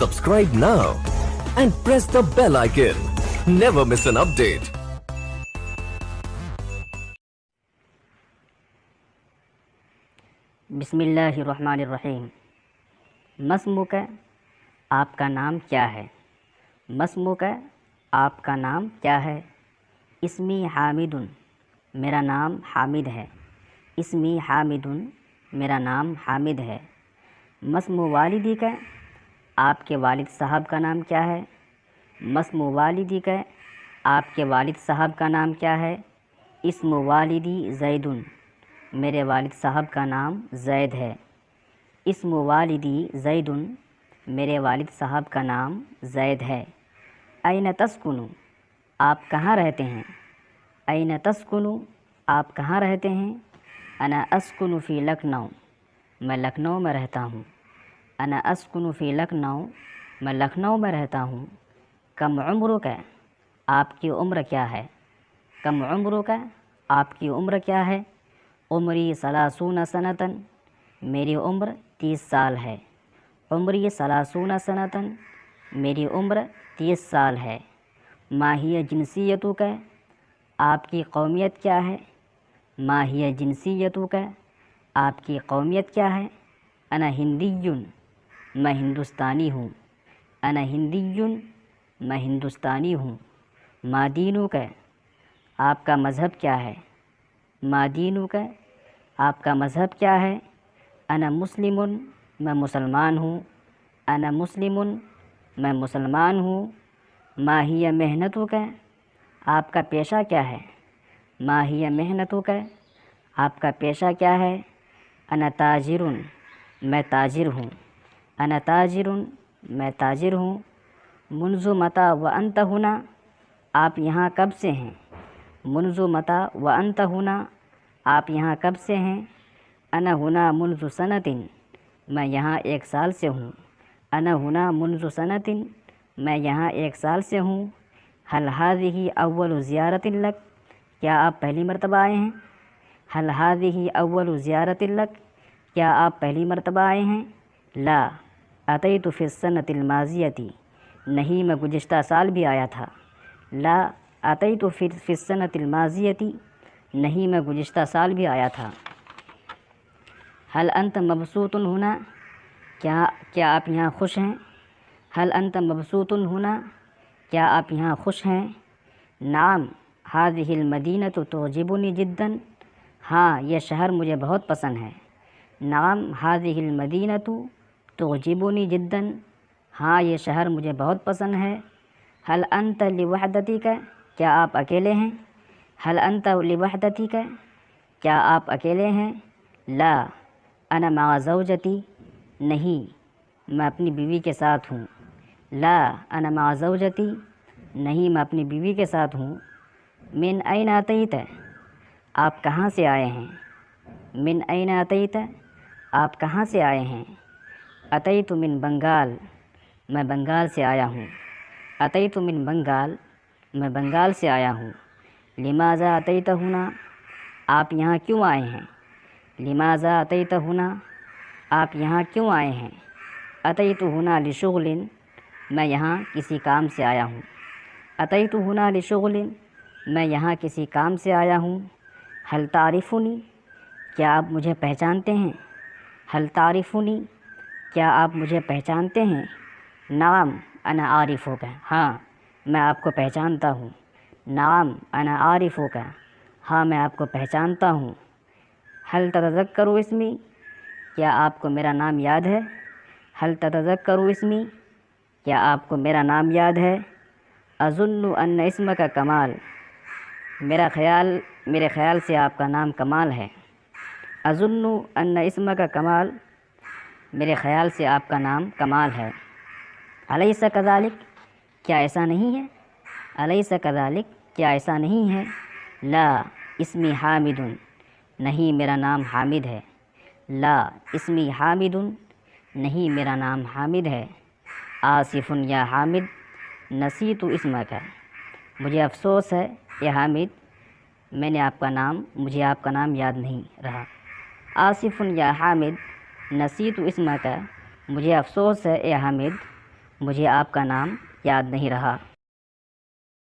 Subscribe now and press the bell icon. Never miss an update. बिस्मिल्लाहिर्रहमानिर्रहीम। मस्मुक, आपका नाम क्या है? मस्मुक, आपका नाम क्या है? इसमी हामिदुन, मेरा नाम हामिद है। इसमी हामिदुन, मेरा नाम हामिद है। मस्मु वालिदी का, आपके वालिद साहब का नाम क्या है? मस्मु वालिदी का, आपके वालिद साहब का नाम क्या है? इस्मु वालिदी ज़ैदुन, मेरे वालिद साहब का नाम ज़ैद है। इस्मु वालिदी ज़ैदुन, मेरे वालिद साहब का नाम ज़ैद है। ऐन तस्कुनु, आप कहाँ रहते हैं? ऐन तस्कुनु, आप कहाँ रहते हैं? अना अस्कुनु फ़ी लखनऊ, मैं लखनऊ में रहता हूँ। अना अस्कुनु फ़ी लखनऊ, मैं लखनऊ में रहता हूँ। कम उम्र का, आपकी उम्र क्या है? कम उम्र का, आपकी उम्र क्या है? उम्री सलासून सनतन, मेरी उम्र 30 साल है। उम्री सलासून सनतन, मेरी उम्र 30 साल है। माहिया जिनसियतु का, आपकी कौमियत क्या है? माहिया जिनसियतु का, आपकी कौमियत क्या है? अना हिंदीयुन, मैं हिंदुस्तानी हूँ। अना हिंदीयुन, मैं हिंदुस्तानी हूँ। मादीनु का, आपका मज़हब क्या है? मादीनु का, आपका मज़हब क्या है? अना मुस्लिमुन, मैं मुसलमान हूँ। अना मुस्लिमुन, मैं मुसलमान हूँ। माहिया मेहनतु का, आपका पेशा क्या है? माहिया मेहनतु का, आपका पेशा क्या है? अना ताजिरुन, मैं ताजिर हूँ। अना ताजिरुन, मैं ताजिर हूँ। मुन्ज़ु मता व अंत हुना, आप यहाँ कब से हैं? मुन्ज़ु मता व अंत हुना, आप यहाँ कब से हैं? अना हुना मुन्ज़ु सनतिन, मैं यहाँ 1 साल से हूँ। अना हुना मुन्ज़ु सनतिन, मैं यहाँ 1 साल से हूँ। हल हाज़िही अव्वलु ज़ियारतिन लक, क्या आप पहली मर्तबा आए हैं? हल हाज़िही अव्वलु ज़ियारतिन लक, क्या आप पहली मर्तबा आए हैं? ला अतैतु फ़ी सन्नतिल माज़ियती, नहीं मैं गुज़िश्ता साल भी आया था। ला अतैतु फ़ी सन्नतिल माज़ियती, नहीं मैं गुज़िश्ता साल भी आया था। हल अंत मबसूतुन हुना, क्या आप यहाँ खुश हैं? हल अंत मबसूतुन हुना, क्या आप यहाँ खुश हैं? नाम हाज़िहिल मदीनतु तुअजिबुनी जिद्दन, हाँ यह शहर मुझे बहुत पसंद है। नाम हाज़िहिल मदीनतु तुअजिबुनी जिद्दन, हाँ ये शहर मुझे बहुत पसंद है। हल अंत लिवहदती का, क्या आप अकेले हैं? हल अंत लिवहदती का, क्या आप अकेले हैं? ला अना मा ज़ौजती, नहीं मैं अपनी बीवी के साथ हूँ। ला अना मा ज़ौजती, नहीं मैं अपनी बीवी के साथ हूँ। मिन ऐन अतैत, आप कहाँ से आए हैं? मिन ऐन अतैत, आप कहाँ से आए हैं? अतैतु मिन बंगाल, मैं बंगाल से आया हूँ। अतैतु मिन बंगाल, मैं बंगाल से आया हूँ। लिमाज़ा अतैत हुना, आप यहाँ क्यों आए हैं? लिमाज़ा अतैत हुना, आप यहाँ क्यों आए हैं? अतैतु हुना लिशुग़लिन, मैं यहाँ किसी काम से आया हूँ। अतैतु हुना लिशुग़लिन, मैं यहाँ किसी काम से आया हूँ। हल तारिफ़ुनी, क्या आप मुझे पहचानते हैं? हल तारिफ़ुनी, क्या आप मुझे पहचानते हैं? नाम अना आरिफ़ुका, हाँ मैं आपको पहचानता हूँ। नाम अना आरिफ़ुका, हाँ मैं आपको पहचानता हूँ। हल ततज़क्करु इस्मी, क्या आपको मेरा नाम याद है? हल ततज़क्करु इस्मी, क्या आपको मेरा नाम याद है? अज़ुन्नु अन्न इस्मका कमाल, मेरे ख़याल से आपका नाम कमाल है। अज़ुन्नु अन्न इस्मका कमाल, मेरे ख़याल से आपका नाम कमाल है। अलैसा कज़ालिक, क्या ऐसा नहीं है? अलैसा कज़ालिक, क्या ऐसा नहीं है? ला इस्मी हामिदुन, नहीं मेरा नाम हामिद है। ला इस्मी हामिदुन, नहीं मेरा नाम हामिद है। आसिफ़ुन या हामिद, नसीतु इस्मका, मुझे अफ़सोस है या हामिद, मुझे आपका नाम याद नहीं रहा। आसिफ़ुन या हामिद, नसीतु इस्मका, मुझे अफ़सोस है ए हामिद, مجھے آپ کا نام یاد نہیں رہا۔